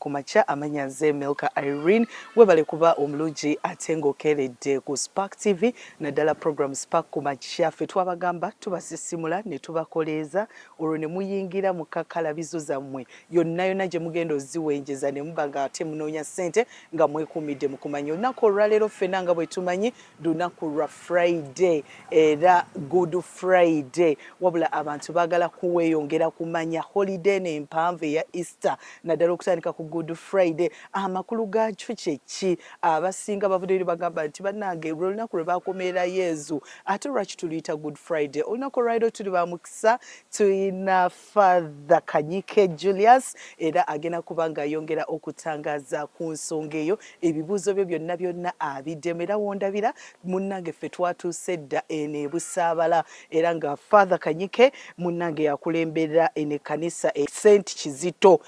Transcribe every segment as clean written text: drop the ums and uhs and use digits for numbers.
kumacha amanya nze Milka Irene webale kuba omulungi ate ng'okeredde ku Spark TV naddala program Spark kumacha ffe twabagamba tubasisimula ne tubakoleeza olwo ne muyingira mu kakalabizo zammwe yonna gye mugenda oziwenjeza ne muba nga ate munoonya ssente nga mwekuumidde mu kumanya olunaku olwaleero ffenna nga bwe tumanyi lunaku lwa Friday era Good Friday wabula abantu baagala kuweeyongera kumanya holiday n'empanvu eya Easter naddala okutandika ku Good Friday amakulu gaakyo kye ki abasinga bavudde eri bagamba nti bannange olunaku lwe baakomerera Yezu ate lwaki tuluyita Good Friday olunaku olwaleero tuli ba mukisa tulina Father Kanyike Julius era agenda kuba ng'ayongera okutangaza ku nsonga eyo ebibuuzo bye byonna abiddemu era wondabira munnange ffe twatuuse dda eno e Busaabala era nga Father Kanyike munnange yakulembera eno ekkanisa St. Kizito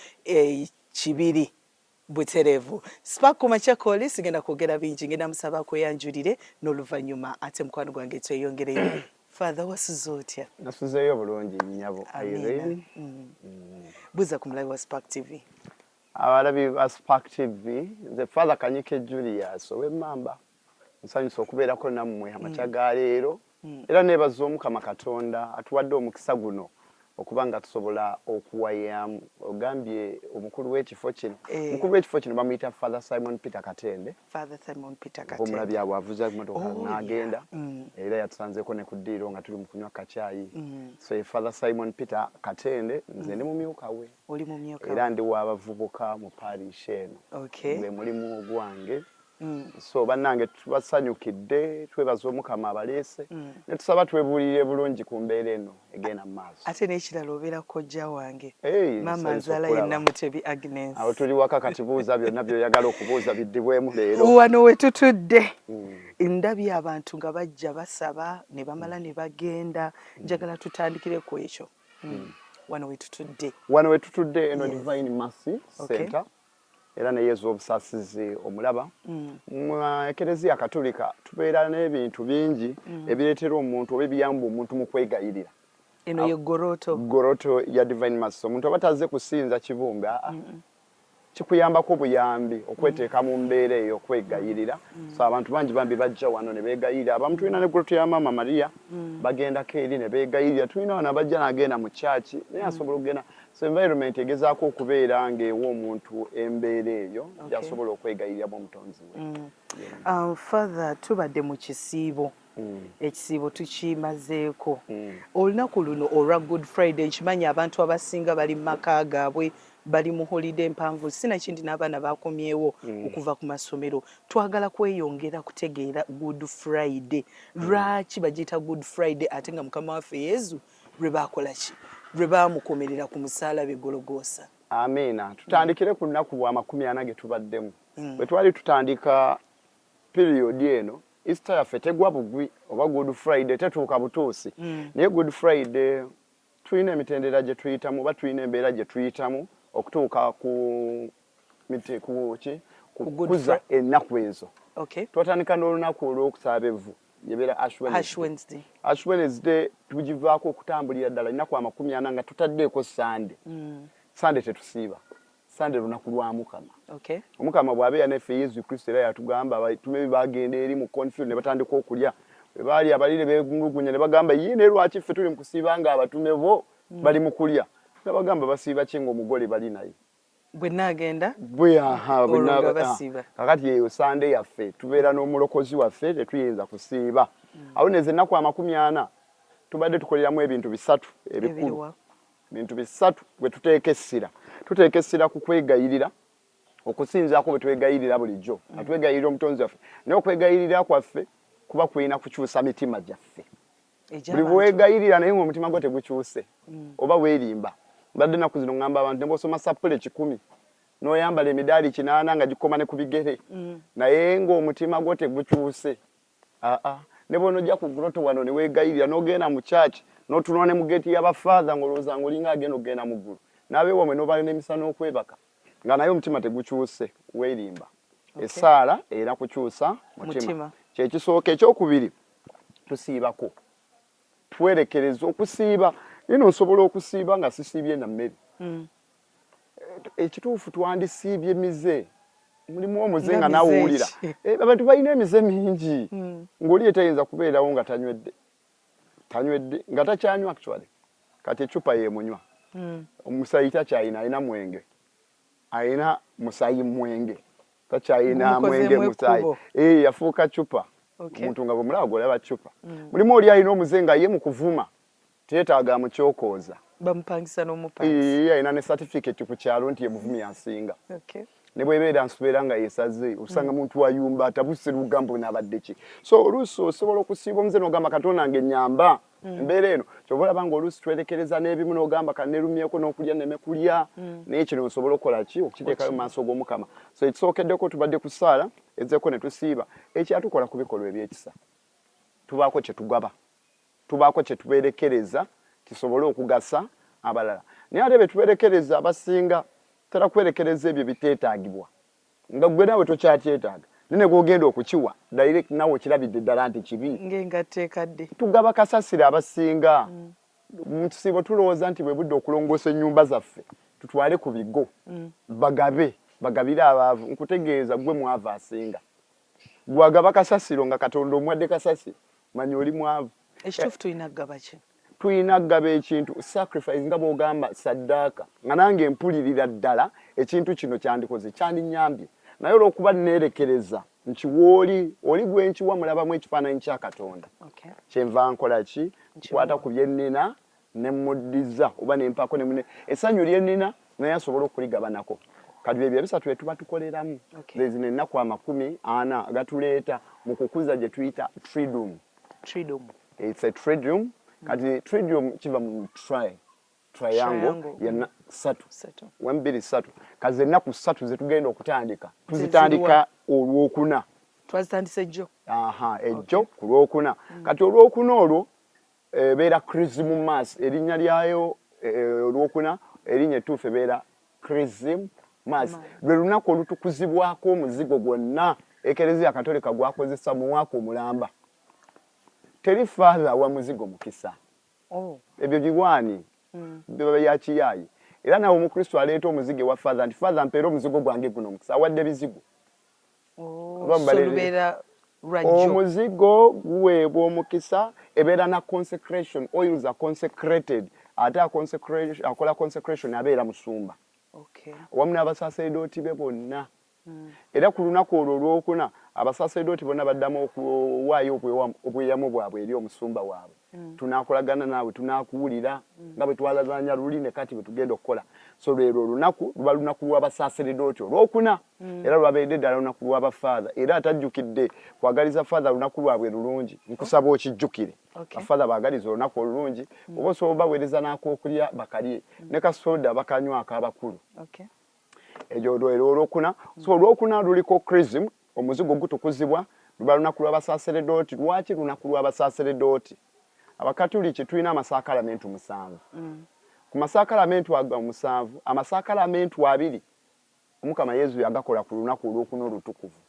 Kibiri buterevu Spark kumakya koli sigenda kwogera bingi ngenda musaba kweyanjulire n'oluvannyuma ate mukwano gwange tweyongereyo Father wasuze otya? Nasuzeeyo bulungi nnyabo Irene. Buza ku mulabi wa Spark TV. Abalabi ba Spark TV nze Father Kanyike Julius ow'Emmamba nsanyusa okubeerako nammwe amakya ga leero era neebaza Omukama Katonda atuwadde omukisa guno okuba nga tusobola okuwayamu ogambye omukulu w'ekifo kino omukulu w'ekifo kino bamuyita Father Simon Peter Katende. Father Simon Peter Katende omulabi abo avuza emmotoka n'agenda era yatusanzeeko ne ku ddiiro nga tuli mu kunywa kacaayi so Father Simon Peter Katende nze ndi mumyuka we oli mumyuka era ndi w'abavubuka mu parish eno gwe mulimu gwange so bannange tubasanyukidde twebaza Omukama abaleese ne tusaba twebuulire bulungi ku mbeera eno egenda mu maaso ate n'ekirala obeera kojja wange maama nzaala yenna Mutebi Agnes awo tuli waka kati buuza byonna by'oyagala okubuuza biddibwemu leero wano we tutudde ndabye abantu nga bajja basaba ne bamala ne bagenda njagala tutandikire ku ekyo wano we tutudde eno Divine Mercy Center era ne Yezu obusaasizi omulaba mu Ekereziya Katolika tubeera n'ebintu bingi ebireetera omuntu oba ebiyamba omuntu mu kwegayirira eno ye goroto ya Divine Mercy omuntu aba tazze kusinza kibumbe kikuyambako obuyambi okweteeka mu mbeera eyo okwegayirira so abantu bangi bambi bajja wano ne beegayirira abamu tulina ne goroto ya Maama Maria bagendako eri ne beegayirira tulina wano abajja n'agenda mu kyaki naye asobola okugenda so environment egezaako okubeera ng'ewa omuntu embeera eyo gyasobola okwegayiriramu omutonzi we. Father tubadde mu kisiibo ekisiibo tukimazeeko olunaku luno olwa Good Friday nkimanyi abantu abasinga bali mu maka gaabwe bali mu holiday mpanvu sinakindi n'abaana bakomyewo okuva ku masomero twagala kweyongera kutegeera Good Friday lwaki bagiyita Good Friday ate nga Mukama waffe Yezu lwe baakola ki lwe baamukomerera ku musalaba Gologoosa. Amiina tutandikire ku lunaku lwa 40 ge tubaddemu bwe twali tutandika period eno Easter yaffe tegwa bugwi oba Good Friday tetuuka butuusi naye Good Friday tulina emitendera gye tuyitamu oba tulina embeera gye tuyitamu okutuuka ku kukuza ennaku ezo twatandika n'olunaku olw'okusaba evvu yebeera Ash Wednesday tugivaako okutambulira ddala ennaku 40 nga tutaddeeko Sande tetusiiba Sande lunaku lwa Mukama Omukama bw'abeera naffe Yesu Kristo era yatugamba abatume bagenda eri mu confuse ne batandika okulya bwe baali abalire beegulugunya ne bagamba yine lwaki ffe tuli mu kusiiba nga abatume bo bali mu kulya ne bagamba basiiba ki ng'omugole bali naye bwe naagenda kakati eyo Sande yaffe tubeera n'omulokozi waffe tetuyinza kusiiba awo neze ennaku 40 tubadde tukoleramu ebintu bisatu ebikulu bintu bisatu bwe tuteeka essira ku kwegayirira okusinzaako bwe twegayirira bulijjo atwegayirira omutonzi waffe naye okwegayirira kwaffe kuba kulina kukyusa mitima gyaffe buli bwegayirira naye ng'omutima gwo tegukyuse oba weerimba mbadde naku zino ngamba abantu ne bosoma sapule 10 n'oyambala emidaali 8 nga gikoma ne ku bigere naye ng'omutima gwo tegukyuse ne bw'onojja ku guloto wano ne weegayirira n'ogenda mu church n'otunula ne mu geeti y'abafaatha ng'olowooza ng'olinga agenda ogenda mu ggulu n'abeewamwe n'obala n'emisana okwebaka nga naye omutima tegukyuse weerimba essaala era kukyusa mutima kyekisooka ekyokubiri tusiibako twerekereza okusiiba ino nsobola okusiiba nga sisiibye na mmere ekituufu twandisiibye mize mulimu omuze nga nawulira abantu balina emize mingi ng'oli etayinza kubeerawo nga tanywedde nga takyanywa actually kati ecupa yemunywa omusayi takyayina alina mwenge alina musayi mwenge takyayina mwenge musayi yafuuka cupa omuntu nga bwemulaba golaba cupa mulimu oli alina omuze nga ye mu kuvuma teetaaga mukyokooza bamupangisa n'omupangisa alina ne certificate ku kyalo nti ye muvumi yansinga ne bwebeera nsubeera nga yesaze osanga muntu wayumba atabuse lugambo n'abadde ki so oluusi osobola okusiiba omuze n'ogamba katonda ng'ennyamba embeera eno kyoba olaba ng'oluusi twerekereza n'ebimu n'ogamba kannerumyeko n'okulya nemekulya naye kino osobola okukola ki okukiteekayo mu maaso g'omukama so ekisookeddeko tubadde ku ssaala ezzeeko ne tusiiba ekyatukola ku bikolwa ebyekisa tubaako kye tugaba tubaako kye tubeerekereza kisobole okugasa abalala naye ate be tubeerekereza abasinga tera kwerekereza ebyo biteetaagibwa nga gwe naawe tokyatyetaaga nene gwogenda okukiwa direct naawe okirabidde ddala nti kibi ngengateekadde tugaba kasasira abasinga mu kisiibo tulowooza nti bwe budde okulongoosa ennyumba zaffe tutwale ku bigo bagabire abaavu nkutegeeza gwe mwavu asinga gwagaba kasasiro nga katonda omwadde kasasiro manya oli mwavu ekituufu tulina kugaba ki tulina kugaba ekintu sacrifice nga bw'ogamba saddaaka nga nange mpulirira ddala ekintu kino kyandikoze kyandinyambye naye olw'okuba neerekereza nkiwooli oli gwe nkiwa mulabamu ekifaananyi kya Katonda kyenva nkola ki nkwata ku bye nnina ne mmuddiza oba ne mpaako ne essanyu lye nnina naye asobola okuligabanako kati ebyo ebisatu bye tuba tukoleramu lezi n'ennaku 40 agatuleeta mu kukuza gye tuyita triduum. It's a triduum. Kati triduum kiva mu triangle yana 3 wambiri 3 kazi ennaku 3 zetugenda okutandika tuzitandika olwokuna twazitandise ejjo ejjo ku lwokuna kati olwokuna olwo beera Christmas erinnya lyayo olwokuna erinnya ettuufu ebeera Christmas lwe lunaku olutukuzibwako omuzigo gwonna ekereziya katolika gwakozesa mu mwaka omulamba teri father wa muzigo mukisa ebyo biwaani biba byakiyayi era nawe omukristo aleeta omuzigo wa father nti father mpeera omuzigo gwange guno mukisa awadde bizigo omuzigo guweebwa omukisa ebeera na consecration oils are consecrated ate akola consecration abeera musumba wamu n'abasaseredooti be bonna era ku lunaku olwo olwokuna abasaseredooti bonna baddamu okuwaayo obweyamo bwabwe eri omusumba waabwe tunaakolagana naawe tunaakuwulira nga bwe twalazanya luli ne kati bwe tugenda okukola so lwero olunaku luba lunaku lw'abasaseredooti olwokuna era lwabeedde ddala lunaku lw'abafaatha era atajjukidde kwagaliza faatha lunaku lwabwe lulungi nkusaba okijjukire bafaatha baagaliza olunaku olulungi oba osobola baweereza n'akookulya bakalye ne kasoda bakanywa ak'abakulu ejo olwokuna so olwokuna luliko chrism omuzigo gutukuzibwa luba lunaku lw'abasaseredooti lwaki lunaku lw'abasaseredooti abakatuliki tulina amasakalamentu 7 ku masakalamentu ago 7 amasakalamentu 2 omukama yesu yagakola ku lunaku olwokuna olutukuvu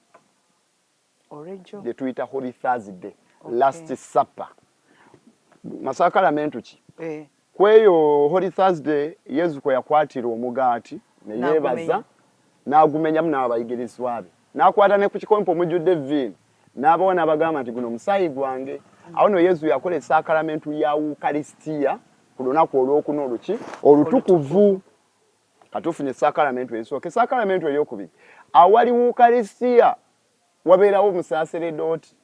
gye tuyita holy thursday last supper masakalamentu ki kweyo holy thursday yesu kwe yakwatira omugaati neyeebaza n'agumenyamu n'abayigirizwa be n'akwata ne ku kikompe omujjudde vviini n'abawa n'abagamba nti guno musaayi gwange awo no yesu yakola esaakalamentu ya wukalisitiya ku lunaku olwokuna oluki olutukuvu katufunye esaakalamentu esooka esaakalamentu eryokubiri awali wukalisitiya wabeerawo omusaaseredooti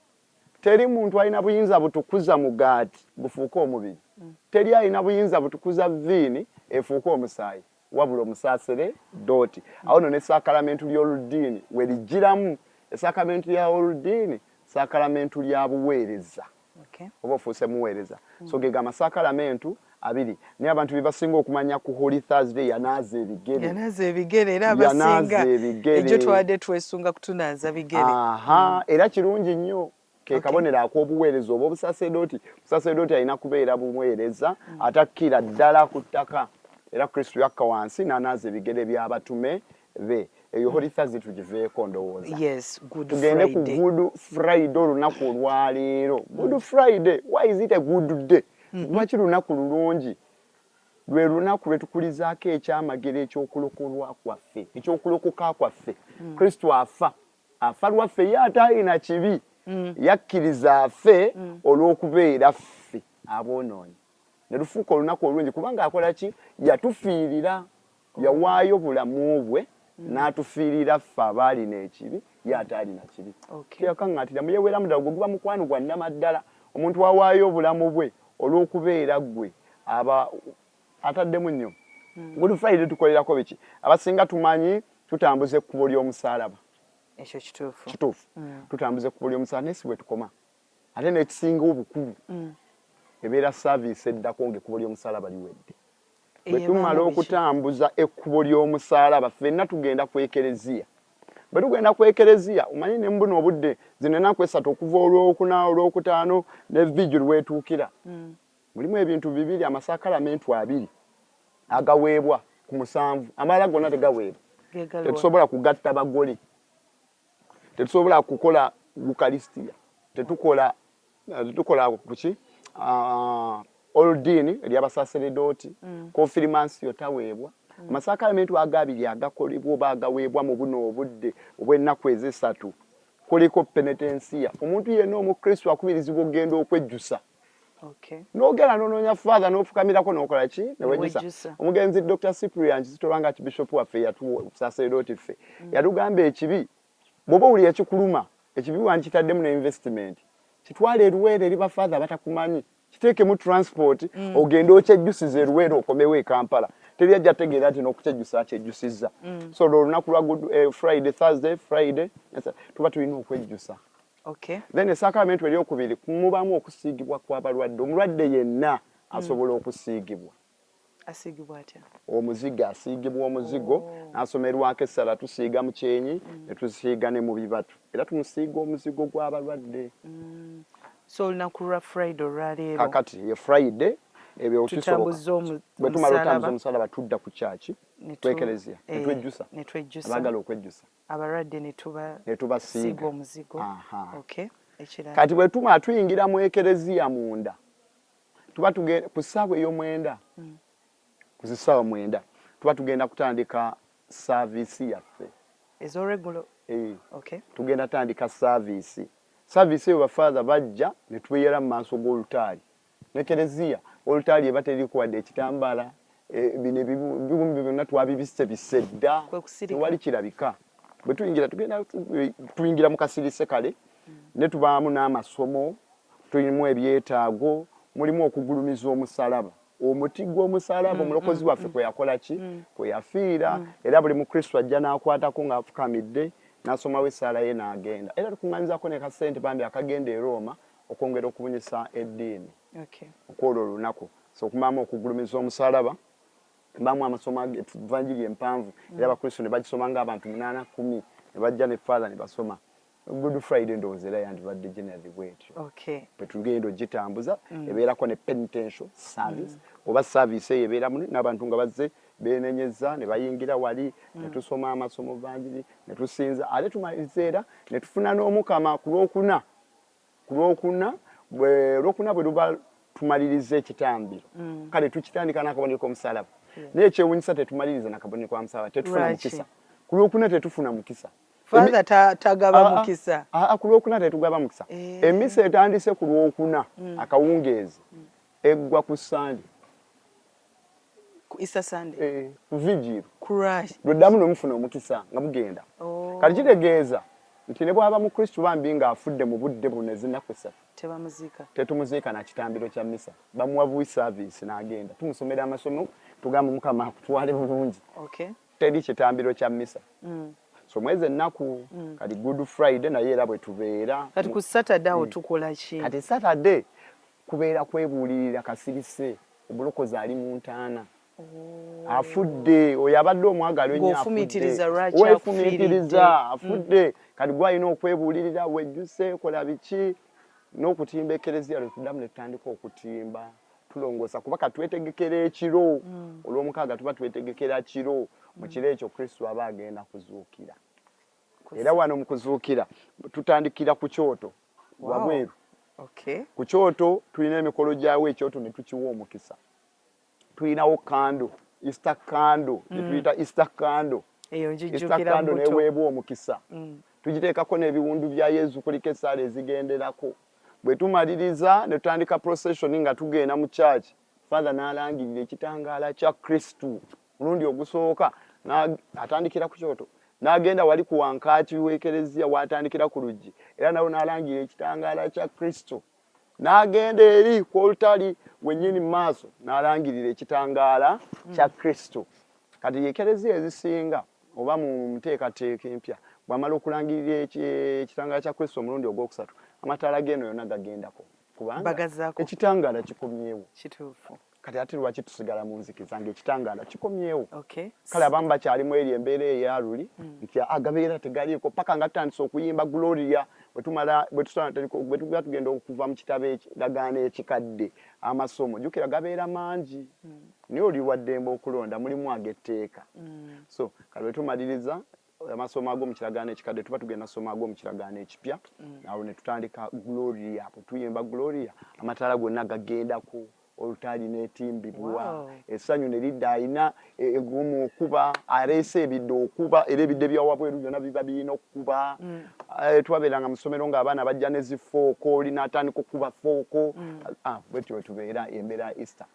teri muntu alina buyinza butukuza mugaati bufuuke omubiri teri alina buyinza butukuza vviini efuuke omusaayi wabula omusaaseredooti awo no n'esaakalamentu ly'oluddiini we lijjiramu esaakalamentu lya oluddiini saakalamentu lya buweereza oba ofuuse muweereza so ge amasakalamentu 2 naye abantu bebasinga okumanya ku holy thursday yanaaza ebigere era abasinga ejjo twadde twesunga kutunaaza bigere era kirungi nnyo ke kabonero ak'obuweereza oba obusasedooti alina kubeera buweereza atakkira ddala ku ttaka era kristo yakka wansi n'anaaza ebigere by'abatume be eyo holy thursday tugiveeko ndowooza tugende ku good friday olunaku olwaleero good friday why is it a good day lwaki lunaku lulungi lwe lunaku lwe tukulizaako ekyamagero ekyokulokolwa kwaffe ekyokulokoka kwaffe Kristo afa lwaffe ye ate alina kibi yakkiriza afe olw'okubeera ffe aboonoonyi ne lufuuka olunaku olungi kubanga akola ki yatufiirira yawaayo bulamu bwe n'atufiirira ffe abaalina ekibi ye ate alina kibi teyakaŋŋaatira muyeweramu ddala gwe guba mukwano gwa nnamaddala omuntu awaayo obulamu bwe olw'okubeera ggwe aba ataddemu nnyo Good Friday tukolerako biki abasinga tumanyi tutambuza ekkubo ly'omusaalaba ekyo kituufu tutambuza ekkubo ly'omusaalaba nesi bwe tukoma ate n'ekisinga obukulu ebeera service eddako ng'ekkubo ly'omusaalaba liwedde bwe tumala okutambuza ekkubo ly'omusaalaba ffenna tugenda ku ekereziya bwe tugenda ku ekereziya omanyi ne mbuno obudde zino ennaku esatu okuva olwokuna olwokutaano ne vigil lwetuukira mulimu ebintu bibiri amasakalamentu 2 agaweebwa ku 7 amalala gonna tegaweebwa tetusobola kugatta bagole tetusobola kukola Eucharistia tetukola kuki oldiini ery'abasaseredooti confirmation taweebwa amasakalamentu agabiri agakolebwa oba agaweebwa mu buno obudde obw'ennaku ez'esatu kuliko penitensia omuntu yenna omukristo akubirizibwa okugenda okwejjusa n'ogenda n'onoonya father n'ofukamirako n'okola ki newejjusa omugenzi Dr. Cyprian Kizito Archbishop waffe yatusaseredooti ffe yatugamba ekibi bw'oba owulira ekikuluma ekibi wankitaddemu ne investment kitwale eruweero eri bafather batakumanyi kiteeke mu transport ogende okyejjusiza eruweero okomewo e Kampala teri ajja tegeera nti n'okukyejjusa akyejjusizza so olunaku lwa Friday Thursday Friday tuba tulina okwejjusa then esakramenti eryokubiri mubamu okusiigibwa kw'abalwadde omulwadde yenna asobola okusiigibwa asiigibwa atya omuzigo asiigibwa omuzigo n'asomerwako essala tusiiga mu kyenyi ne tusiiga ne mu bibatu era tumusiiga omuzigo gw'abalwadde so olunaku lwa Friday olwaleero kakati ye Friday ebyo bwe tumala otambuza omusalaba tudda ku kyaki twekereziya netwejjusa abagala okwejjusa abalwadde ne tubasiiga omuzigo kati bwe tumala tuyingira mu ekereziya munda tuba tugenda ku ssaawa ey'omwenda ku ssaawa 9 tuba tugenda kutandika saavisi yaffe ezoregulo tugenda tandika saavisi eyo bafather bajja ne tweyera mu maaso g'olutaali n'ekereziya olutaali eba terikuwadde ekitambaala bino ebibumbi byonna twabibisse bisedda tewali kirabika bwe tuyingira mu kasirise kale ne tubaamu n'amasomo tulimu ebyetaago mulimu okugulumiza omusalaba omuti gw'omusalaba omulokozi waffe kwe yakola ki kwe yafiira era buli mukristo ajja n'akwatako ng'afukamidde n'asomawo essaala ye n'agenda era tukuŋŋanyizaako ne kasente bambi akagenda e Roma okwongera okubunyisa eddiini okwolwo olunaku so okumaamu okugulumiza omusalaba mbaamu amasomo evanjiri empanvu era abakristo ne bagisoma ng'abantu 8-10 ne bajja ne father ne basoma Good Friday ndowooza era yandibadde generally bwetyo bwe tugenda ogitambuza ebeerako ne penitential service oba service eyo ebeeramu n'abantu nga bazze beenenyeza ne bayingira wali ne tusoma amasomo vanjiri ne tusinza ate tumaliriza era ne tufuna n'omukama ku lwokuna bwe luba tumaliriza ekitambiro kale tukitandika n'akabonero k'omusalaba naye ekyewuunyisa tetumaliriza n'akabonero k'omusalaba tetufuna mukisa ku lwokuna tetufuna mukisa father tagaba mukisa ku lwokuna tetugaba mukisa emisa etandise ku lwokuna akawungeezi eggwa ku Sande ku Easter Sunday ku vigil Christ lweddamu n'omufuna omukisa nga mugenda kati kitegeeza nti ne bw'aba mu Kristo bambi ng'afudde mu budde buno ezinaku 3 tetumuziika na kitambiro kya misa bamuwa buwi service n'agenda tumusomera amasomo tugamba mukama akutwale bulungi teri kitambiro kya misa so mwezi ennaku kati Good Friday naye era bwe tubeera kati ku Saturday awo tukola ki kati Saturday kubeera kwebuulirira kasirise obulokozi ali mu ntaana afudde oyo abadde omwagalwa ennyo weefumiitiriza afudde kati gwalina okwebuulirira wejjuse kola biki n'okutimba ekereziya lwe tuddamu ne tutandika okutimba tulongoosa kuba katwetegekera ekiro olw'omukaaga tuba twetegekera kiro mu kiro ekyo Kristo aba agenda kuzuukira era wano mu kuzuukira tutandikira ku kyoto wabweru ku kyoto tulina emikolo gyawo ekyoto ne tukiwa omukisa tulinawo kando Easter kando tuyita Easter kando Easter kando neweebwa omukisa tugiteekako n'ebiwundu bya Yesu kuliko essaala ezigenderako bwe tumaliriza ne tutandika procession nga tugenda mu church Father n'alangirira ekitangaala kya Kristo mulundi ogusooka atandikira ku kyoto n'agenda wali ku wankaaki w'ekereziya watandikira ku luggi era nawo n'alangirira ekitangaala kya Kristo n'agenda eri ku olutali wennyini maaso n'alangirira ekitangaala kya Kristo kati ekereziya ezisinga oba mu nteekateeka empya bw'amala okulangirira ekitangaala kya Kristo omulundi ogwokusatu amataala g'eno yonna gagendako kubanga ekitangaala kikomyewo kituufu kati ate lwaki tusigala mu nzikiza ng'ekitangaala kikomyewo kale abamu bakyalimu eri embeera eyaluli nti agabeera tegaliiko paka nga tutandise okuyimba Gloria bwe tuba tugenda okuva mu kitabo ekiragaano ekikadde amasomo jjukira gabeera mangi naye oli lwaddembe okulonda mulimu ag'etteeka so kale bwe tumaliriza amasomo ag'omu kiragaano ekikadde tuba tugenda soma ag'omu kiragaano ekipya awo ne tutandika Gloria bwe tuyimba Gloria amataala gonna gagendako olutali n'etimbibwa essanyu ne lidda alina egumu okuba aleese ebidde okuba era ebidde byawabweru byonna biba birina okuba twabeeranga mu ssomero ng'abaana bajja ne zifooko oli n'atandika okuba fooko bwetyo tubeera embeera Easter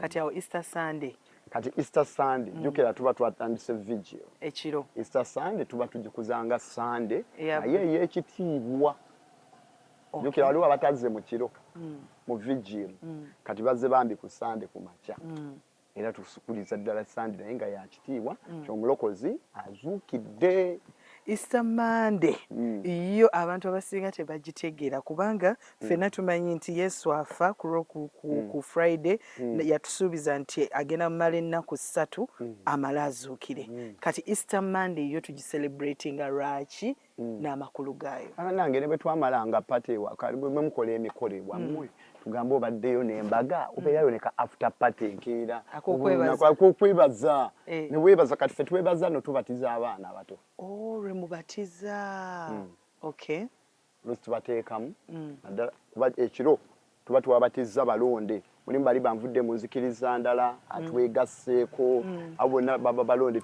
kati awo Easter Sunday kati Easter Sunday jjukira tuba twatandise vigil ekiro Easter Sunday tuba tugikuzanga Sunday naye ey'ekitiibwa jjukira waliwo abatazze mu kiro mu vigil kati bazze bambi ku Sunday ku makya era tusukuliza ddala Sunday naye nga yakitiibwa ky'omulokozi azuukidde Easter Monday iyo abantu abasinga tebagitegeera kubanga ffenna tumanyi nti Yesu afa ku Friday yatusuubiza nti agenda mumala ennaku 3 amala azuukire kati Easter Monday iyo tugiselebratinga lwaki n'amakulu gaayo nange ne bwe twamalanga pate ewaka bwe mukola emikolo ewammwe tugamba obaddeyo n'embaga obeerayo ne ka after party enkeera ak'okwebaza ne weebaza kati ffe twebaza no tubatiza abaana abato lwe mubatiza lwesi tubateekamu naddala kuba ekiro tuba tubabatizza balonde mulimu bali banvudde mu nzikiriza ndala atwegasseeko abo bonna baba balonde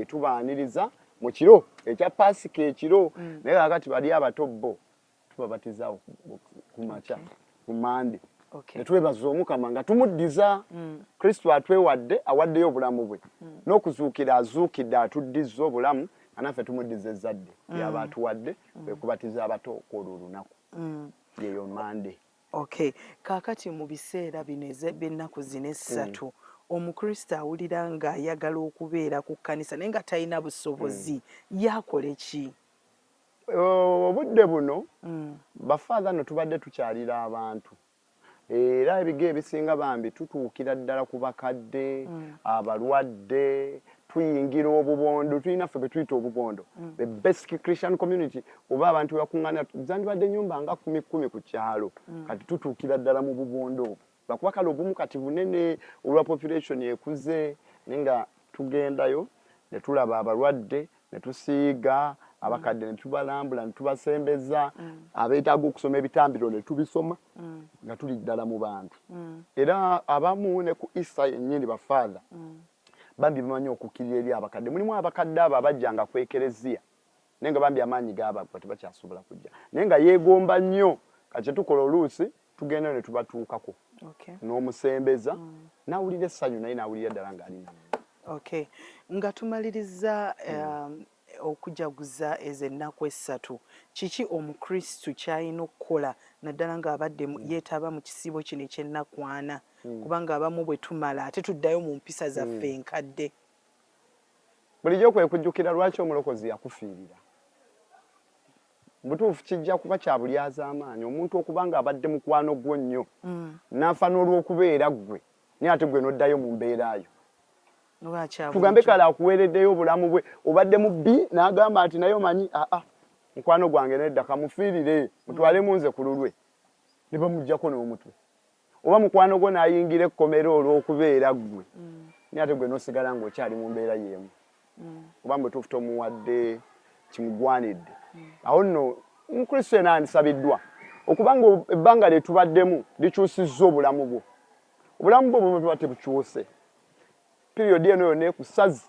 tubaaniriza mu kiro ekya Pasika ekiro naye kakati bali abato bo tubabatiza ku makya ku Mande ne twebaza Omukama nga tumuddiza Kristo atwewadde awaddeyo obulamu bwe n'okuzuukira azuukidde atuddiza obulamu anaffe tumuddiza ezzadde lyaba atuwadde kwe kubatiza abato okwolwo olunaku yeyo Mande kaakati mu biseera bino by'ennaku zino essatu Omukristo awulira ng'ayagala okubeera ku kkanisa naye nga talina busobozi yakole ki obudde buno bafaadha no tubadde tukyalira abantu era ebigo ebisinga bambi tutuukira ddala ku bakadde abalwadde tuyingira obubondo tulina ffe betuyita obubondo the basic Christian community oba abantu bakuŋŋaanira zandibadde nnyumba nga 10 ku kyalo kati tutuukira ddala mu bubondo lwakuba kale obumu kati bunene olwa population ekuze naye nga tugendayo ne tulaba abalwadde ne tusiiga abakadde ne tubalambula ne tubasembeza abeetaaga okusoma ebitambiro ne tubisoma nga tuli ddala mu bantu era abamu ne ku Easter yennyini bafaadha bambi bamanyi okukkirira eri abakadde mulimu abakadde abo abajjanga ku ekereziya naye nga bambi amaanyi gaabagwa tebakyasobola kujja naye nga yeegomba nnyo kati tukola oluusi tugenda ne tubatuukako n'omusembeza n'awulira essanyu naye n'awulira ddala ng'alina nga tumaliriza okujaguza ezo ennaku essatu kiki Omukristu kyalina okukola naddala ng'abadde yeetaba mu kisiibo kino eky'ennaku 4 kubanga abamu bwe tumala ate tuddayo mu mpisa zaffe enkadde bulijjo kwe kujjukira lwaki omulokozi yakufiirira butuufu kijja kuba kya bulyaza amaanyi omuntu okuba ng'abadde mukwano gwo nnyo n'afa n'olw'okubeera ggwe naye ate gwe n'oddayo mu mbeerayo tugambe kale akuweereddeyo obulamu bwe obadde mu bbi n'agamba nti naye omanyi mukwano gwange nedda kamufiirire mutwalemu nze ku lulwe ne bamuggyako n'omutwe oba mukwano gwo n'ayingira ekkomero olw'okubeera ggwe naye ate gwe n'osigala ng'okyali mu mbeera y'emu oba mutuufu tomuwadde kimugwanidde awo nno Omukristo yena andisabiddwa okubanga ebbanga lye tubaddemu likyusizza obulamu bwo obulamu bwo bwe bwate bukyuse period eno ne kusazi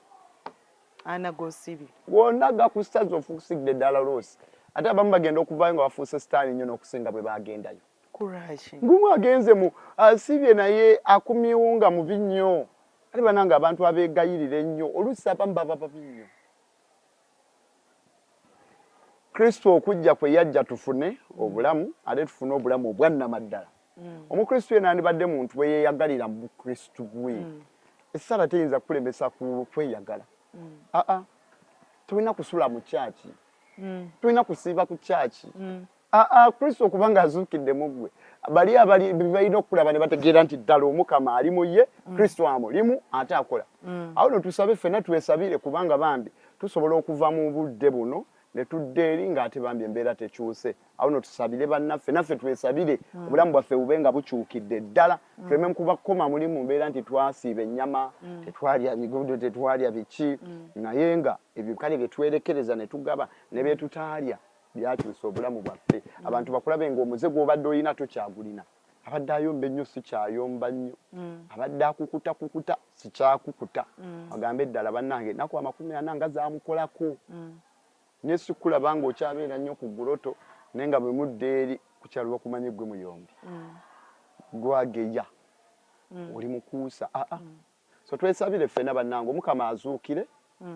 ana gosibi wona ga kusazi ofusigde ddala losi ate abamu bagenda okuvayo nga bafuuse sitaani nnyo n'okusinga bwe bagendayo kurashi ngumu agenze mu asibye naye akumyewo mubi nnyo ate bananga abantu abeegayirira ennyo oluusi abamu baba babi nnyo Kristo okujja kwe yajja tufune obulamu ate tufune obulamu obwannamaddala omukristo yena andibadde muntu bwe yeeyagalira mu Kristo bwe essala teyinza kulemesa kweyagala tulina kusula mu kyaki tulina kusiiba ku kyaki Kristo okubanga azuukidde mu ggwe bali balina okulaba ne bategeera nti ddala omukama ali mu ye Kristo amulimu ate akola awo no tusabe ffenna twesabire kubanga bambi tusobola okuva mu budde buno ne tudde eri ng'ate bambi embeera tekyuse awo no tusabire bannaffe naffe twesabire obulamu bwaffe bube nga bukyukidde ddala tuleme kubakoma muli mu mbeera nti twasiiba ennyama tetwalya bigudu tetwalya biki naye nga ebyo kale bye twerekereza ne tugaba ne bye tutaalya byakyusa obulamu bwaffe abantu bakulabe ng'omuze gw'obadde olina tokyagulina abadde ayomba ennyo sikyayomba nnyo abadde akukuta sikyakukuta agambe eddala bannange ennaku 40 nga zaamukolako ne sikulaba ng'okyabeera nnyo ku guloto naye nga bwe mudde eri kukyaliwa kumanya gwe muyombi gwageya oli mukuusa so twesabire ffenna bannange omukama azuukire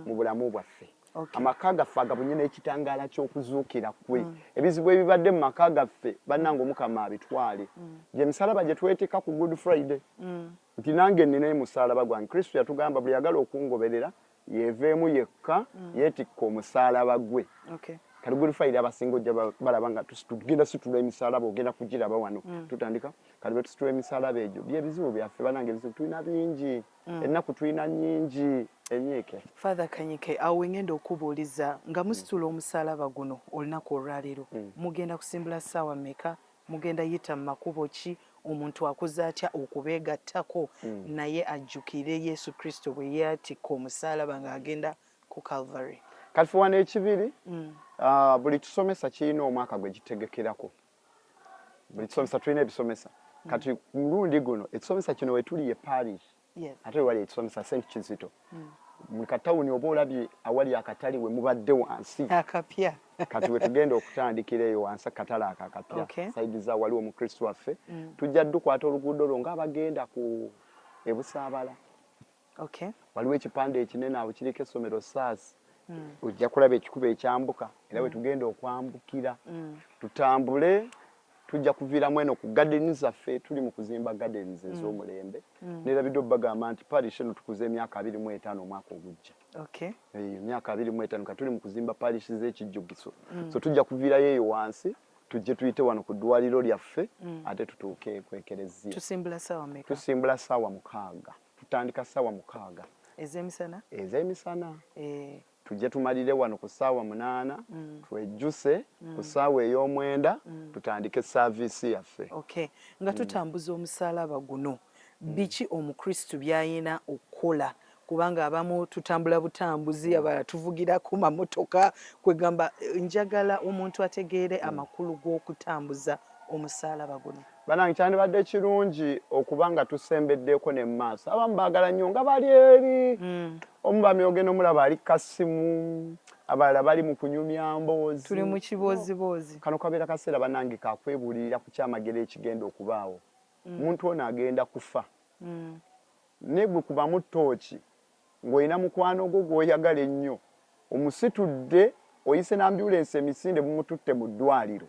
mu bulamu bwaffe amaka gaffe agabunye n'ekitangaala ky'okuzuukira kwe ebizibu ebibadde mu maka gaffe bannange omukama abitwale gye misalaba gye tweteeka ku Good Friday nti nange nnina musalaba gwange Kristo yatugamba buli yagala okungoberera yeveemu yekka yeetikka omusalaba gwe kati Good Friday abasinga ojja balaba nga tugenda situla emisalaba ogenda kugiraba wano tutandika kati bwe tusitula emisalaba egyo byebizibu byaffe banange ebizibu tulina bingi ennaku tulina nnyingi enyiike Father Kanyike awo ngenda okubuuliza nga musitula omusalaba guno olunaku olwaleero mugenda kusimbula ssaawa mmeka mugenda yita mu makubo ki omuntu akoze atya okubeegattako naye ajjukire Yesu Kristo bwe yeetikka omusalaba ng'agenda ku Calvary kati wano ekibiri buli kisomesa kirina omwaka gwe gitegekerako buli kisomesa tulina ebisomesa kati mulundi guno ekisomesa kino we tuli ye parish ate wali ekisomesa St. Kizito mu katawuni oba olabye awali akatali we mubadde wansi akapya kati we tugenda okutandikira eyo wansi akatale akapya saidiza waliwo omukristo waffe tujja ddukwata oluguudo lwo ng'abagenda ku ebusaabala waliwo ekipande ekinene awo kiriko essomero SARS ojja kulaba ekikubo ekyambuka era we tugenda okwambukira tutambule tujja kuviiramu eno ku gardens zaffe tuli mu kuzimba gardens ez'omulembe nerabidde obbagamba nti parish eno tukuze emyaka 25 omwaka ogujja emyaka 25 ka tuli mu kuzimba parish z'ekijjugiso so tujja kuviirayo eyo wansi tujje tuyite wano ku ddwaliro lyaffe ate tutuuke kwekerezia tusimbula ssaawa 6 tutandika ssaawa 6 ez'emisana tujje tumalire wano ku ssaawa 8 twejjuse ku ssaawa ey'omwenda tutandike service yaffe nga tutambuza omusalaba guno biki omukristo byayina okukola kubanga abamu tutambula butambuzi abalala tuvugira ku mamotoka kwegamba njagala omuntu ategeere amakulu g'okutambuza omusalaba guno banange kyandibadde kirungi okuba nga tusembeddeeko ne mu maaso abamu baagala nnyo nga bali eri omu bamyogeno omulaba ali kasimu abalala bali mu kunyumya mboozi tuli mu kibooziboozi kano kabeera kaseera banange kakwebulirira ku kyamagero ekigenda okubaawo omuntu ono agenda kufa ne bwe kubamu ttooki ng'olina mukwano gwo gw'oyagala ennyo omusitudde oyise n'ambyulensi emisinde bumututte mu ddwaliro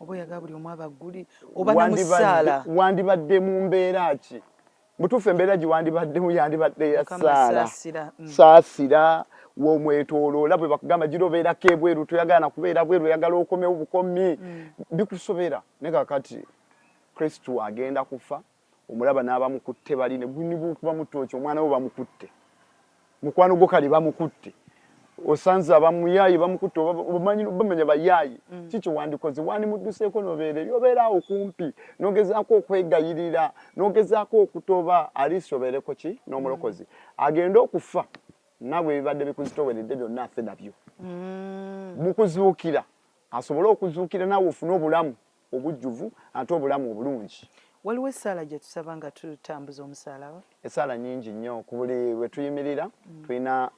oba oyagala buli omu abaguli oba namusaala wandibadde mu mbeera ki mutuufu embeera gye wandibaddemu yandibadde yasaala saasira womwetooloola bwe bakugamba girobeerako ebweru toyagala nakubeera bweru oyagala okomewo bukomi bikusobera ne kakati Kristo agenda kufa omulaba n'abamukutte bali ne bukuba mutooki omwana we bamukutte mukwano gwo kali bamukutte osanze abamuyayi bamukutte bamanya bayayi kiki wandikoze wandimudduseeko nobeera ebyobeera awo kumpi nogezaako okwegayirira nogezaako okutoba aliisobereko ki n'omulokozi agenda okufa nabwe ebibadde bikuzitoweredde byonna afe nabyo mukuzuukira asobole okuzuukira naawe ofune obulamu obujjuvu ate obulamu obulungi waliwo essaala gye tusaba nga tutambuza omusalaba? Essaala nyingi nnyo ku buli we tuyimirira tulina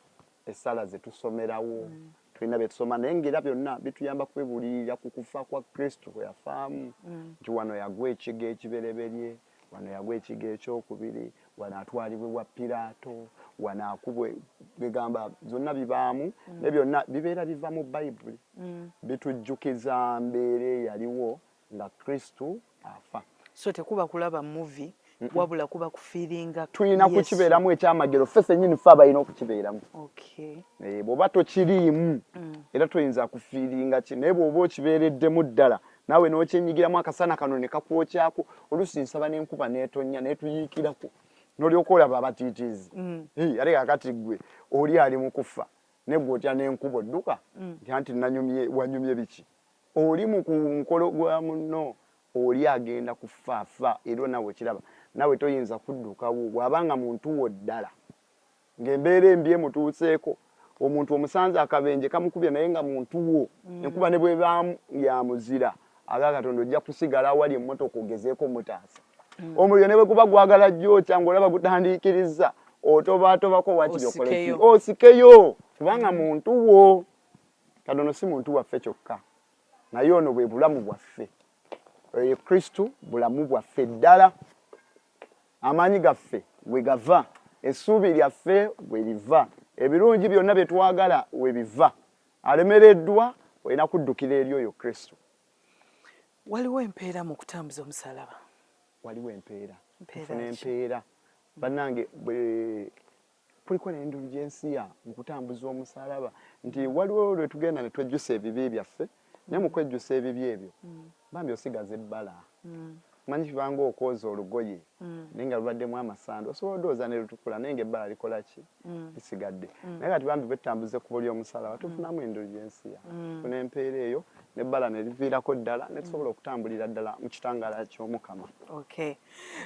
essaala ze tusomerawo tulina bye tusoma naye ng'era byonna bituyamba kwebulirira ku kufa kwa Kristo kwe yafaamu nti wano yagwa ekiga ekibereberye, wano yagwa ekiga ekyokubiri, wano atwalibwe wa Piraato, wano akubwe, bigamba zonna bibaamu naye byonna bibeera biva mu Bayibuli bitujjukiza mbeera eyaliwo nga Kristo afa. So tekuba kulaba movie wabula kuba kufiiringa tulina kukibeeramu ekyamagero ffe sennyini ffe abalina okukibeeramu. Bw'oba tokiriimu era toyinza kufiiringa ki naye bw'oba okibeereddemu ddala naawe n'okyenyigiramu akasana kano ne kakwokyako oluusi nsaba n'enkuba n'etonnya n'etuyiikirako n'olyoka olaba abatiitiizi ate kakati ggwe oli ali mu kufa ne ggwe otya n'enkuba odduka nti wanyumye biki oli mu mukolo gwa munno oli agenda kufaafa era nawe kiraba nawe toyinza kuddukawo bw'abanga muntu wo ddala ng'embeera embi emutuuseeko omuntu omusanze akabenje kamukubye naye nga muntu wo enkuba ne bweba ya muzira aga Katonda ojja kusigala awali emmotoka ogezeeko mutaasa omuliro ne bwe guba gwagala gyokya ng'olaba gutandiikiriza otobaatobako wakiri okoleki osikeyo kubanga muntu wo. Katonda si muntu waffe kyokka naye ono bwe bulamu bwaffe. Kristo bulamu bwaffe ddala amaanyi gaffe we gava essuubi lyaffe we liva ebirungi byonna bye twagala we biva alemereddwa olina kuddukira eri oyo Kristo. Waliwo empeera mu kutambuza omusalaba? Waliwo empeera tufuna empeera bannange kuliko n'indulgensiya mu kutambuza omusalaba nti waliwo lwe tugenda ne twejjusa ebibi byaffe naye mu kwejjusa ebibi ebyo bambi osigaza ebbala manyi kibanga okwoza olugoye naye nga lubaddemu amasando osobola oddooza ne lutukula naye nga ebbala likola ki lisigadde naye kati bambi bwetutambuze ku buli omusalaba tufunamu indulgensiya tufuna empeera eyo n'ebbala ne liviirako ddala ne tusobola okutambulira ddala mu kitangaala ky'Omukama.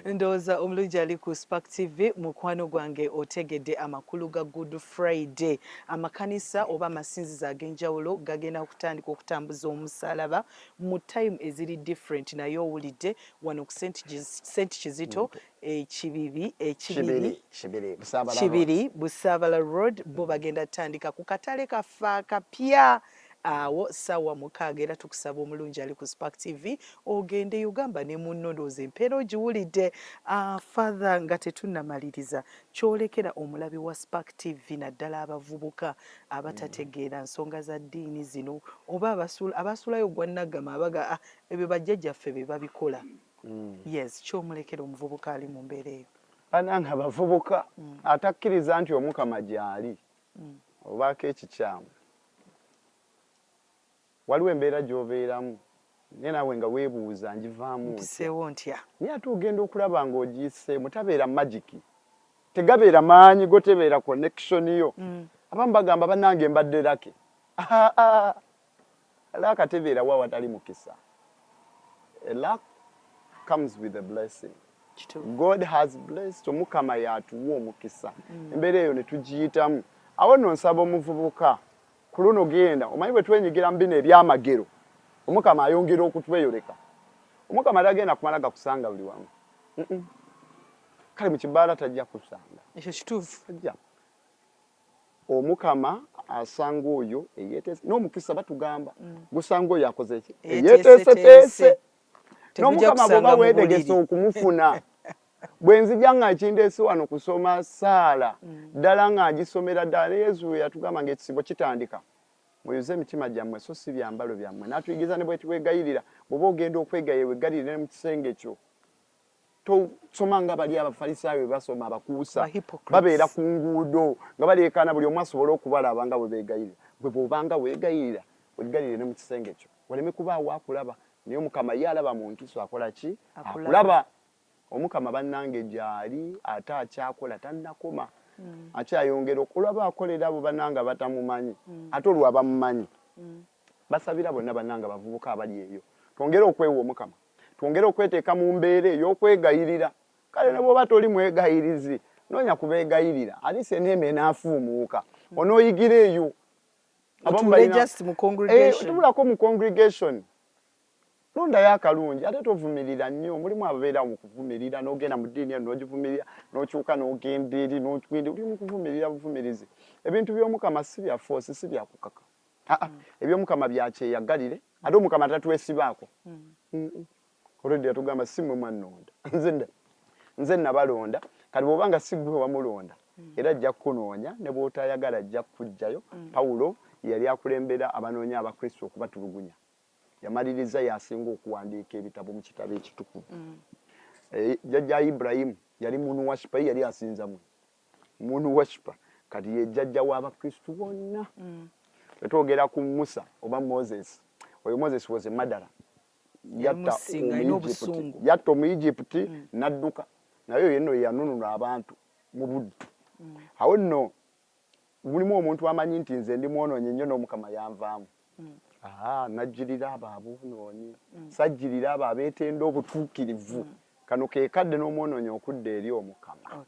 Ndowooza omulungi ali ku Spark TV mukwano gwange otegedde amakulu ga Good Friday amakanisa oba amasinzizo ag'enjawulo gagenda kutandika okutambuza omusalaba mu time eziri different naye owulidde wano ku St. Kizito Kibiri Busaabala Road bo bagenda tandika ku katale kafe akapya awo sawa 6 era tukusaba omulungi ali ku Spark TV ogende Uganda ne munno ndowooza empeera ogiwulidde. Father nga tetunnamaliriza kyolekera omulabi wa Spark TV naddala abavubuka abatategeera nsonga za ddiini zino oba abasuulayo gwa Nagama abaga ebyo bajjajjaffe be babikola. Yes, kyomulekera omuvubuka ali mu mbeera eyo? Ananga abavubuka atakkiriza nti Omukama gy'ali obaako ekikyamu waliwo embeera gy'obeeramu naye naawe nga weebuuza ngivaamu ntiseewo ntya naye ate ogenda okulaba ng'ogiyiseemu tabeera magiki tegabeera maanyi go tebeera connection yo abamu bagamba bannange mbadde lake laka tebeerawo awatali mukisa. Luck comes with a blessing. God has blessed. Omukama yatuwa omukisa embeera eyo ne tugiyitamu awo nno nsaba omuvubuka ku luno genda omanyi bwe twenyigera mu bino ebyamagero Omukama ayongera okutweyoleka. Omukama tagenda kumala gakusanga buli wamu kale mu kibaala tajja kusanga ekyo kituufu. Omukama asanga oyo eyeeteese n'omukisa batugamba gusanga oyo akoze ki eyeeteeseteese n'Omukama bw'oba weetegese okumufuna bwe nzija nga ekindeese wano kusoma ssaala ddala nga agisomera ddala Yesu yatugamba ng'ekisibo kitandika muyuze emitima gyammwe so si byambalo byammwe n'atuyigiriza ne bwe tuwegayirira bw'oba ogenda okwegayira wegayirire ne mu kisenge kyo tosoma nga bali Abafalisaayo bwe basoma abakuusa babeera ku nguudo nga baleekaana buli omu asobola okubalaba nga bwe beegayirira bwe bw'obanga weegayirira wegayirire ne mu kisenge kyo waleme kubaawo akulaba naye Omukama ye alaba mu nkiso akola ki akulaba. Omukama bannange gy'ali ate akyakola tannakoma akyayongera okulaba akolera abo bannange batamumanyi ate olwo abamumanyi basabira bonna bannange abavubuka abali eyo twongere okwewa Omukama twongere okweteeka mu mbeera ey'okwegayirira kale ne bw'oba toli mwegayirizi noonya kubeegayirira alise n'eme n'afuumuuka onooyigira eyo tubulako mu congregation londa yakalungi ate tovumirira nnyo mulimu ababeera mu kuvumirira n'ogenda mu ddiini n'ogivumirira n'okyuka n'ogenda eri n'ogenda oli mu kuvumirira buvumirizi ebintu by'omukama si bya force si bya kukaka eby'omukama bya kyeyagalire ate omukama tatwesibaako olwedde yatugamba si mmwe mwannonda nze nabalonda kati bw'obanga si gwe wamulonda era ajja kukunoonya ne bw'otayagala ajja kukujjayo Pawulo yali akulembera abanoonya abakristo okubatulugunya yamaliriza yasinga okuwandiika ebitabo mu kitabo ekitukuvu jjajja Ibrahimu yali muntu washipa yali asinzamu muntu washipa kati ye jjajja w'abakristo bonna twogera ku Musa oba Moses oyo Moses was a murderer yatta mu Egypt n'adduka naye yenno yanunula abantu mu buddu awo nno mulimu omuntu amanyi nti nze ndi mwonoonyi nnyo n'omukama yanvaamu najjirira abo aboonoonyi sajjirira abo abeetenda obutuukirivu kano ke kadde n'omwonoonyi okudda eri omukama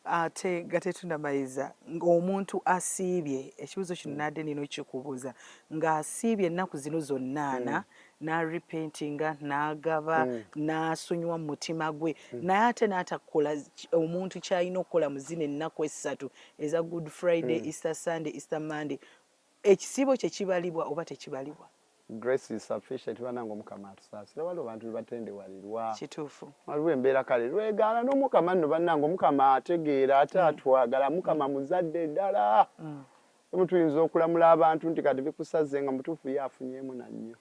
ate nga tetunamayiza ng'omuntu asiibye ekibuuzo kino nadde nino kikubuuza ng'asiibye ennaku zino zonnaana n'arepentinga n'agaba n'asonyiwa mu mutima gwe naye ate n'atakola omuntu ky'alina okukola mu zino ennaku essatu eza Good Friday, Easter Sunday, Easter Monday ekisiibo kye kibalibwa oba tekibalibwa? Grace is sufficient banango omukama atusaasira waliwo bantu bebatendewalirwa kituufu waliwo embeera kale lwegaana n'omukama nno bannange omukama ategeera ate atwagala mukama muzadde ddala tuyinza okulamula abantu nti kati bikusaze nga mutuufu ye afunyeemu nannyo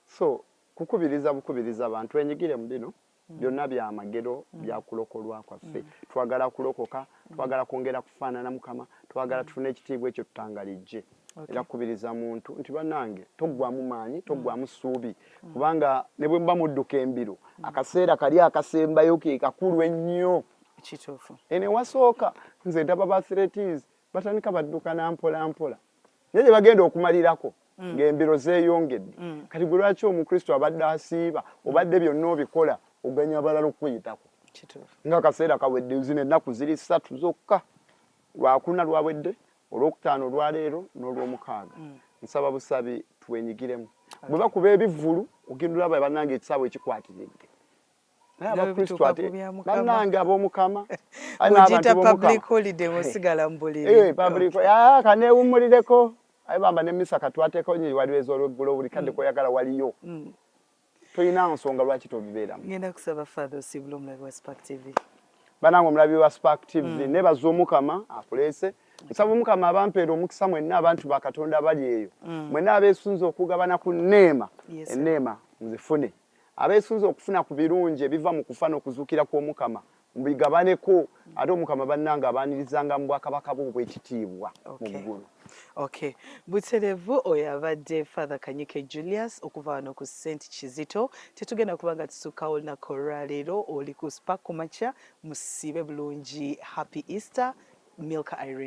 so kukubiriza abantu enyigire mu bino byonna byamagero byakulokolwa kwaffe twagala kulokoka twagala kwongera kufaanana mukama twagala tufune ekitiibwa ekyo tutangalijje era kubiriza muntu nti bannange toggwamu maanyi toggwamu ssuubi kubanga ne bwe mba mudduka embiro akaseera kali akasembayo ke kakulu ennyo kituufu ene wasooka nze ndaba baathletics batandika badduka nampola mpola naye bagenda okumalirako ng'embiro zeeyongedde kati gwe lwaki omukristo abadde asiiba obadde byonna obikola oganya abalala okuyitako nga akaseera kawedde zino ennaku ziri 3 zokka lwakuna lwawedde olwokutaano olwaleero n'olwomukaaga nsaba busabi twenyigiremu bwe bakuba ebivvulu ogenda olaba bannange ekisaawe ekikwatiridde naye abakristo ate bannange ab'omukama ogiyita public holiday osigala mu buliri kaneewummulireko aye bamba n'emmisa katwateeko nyi waliwo ez'olweggulo buli kadde koyagala waliyo toyina nsonga lwaki tobibeeramu. Ngenda kusaba Father osibula omulabi wa Spark TV. Banange omulabi wa Spark TV nebaza omukama akulese. Nsaba omukama abampeera omukisa mwenna abantu ba Katonda bali eyo. Mwenna abeesunze okugabana ku nneema enneema nzifune. Abeesunze okufuna ku birungi ebiva mu kufa n'okuzuukira kw'omukama mubigabaneko ate omukama bannange abaanirizanga mu bwakabaka bwe obw'ekitiibwa mu ggulu. Okay. Buterevu oyo abadde Father Kanyike Julius okuva wano ku St. Kizito. Tetugenda kubanga tusukkawo olunaku olwaleero oli ku Spark kumakya musiibe bulungi. Happy Easter. Milka Irene.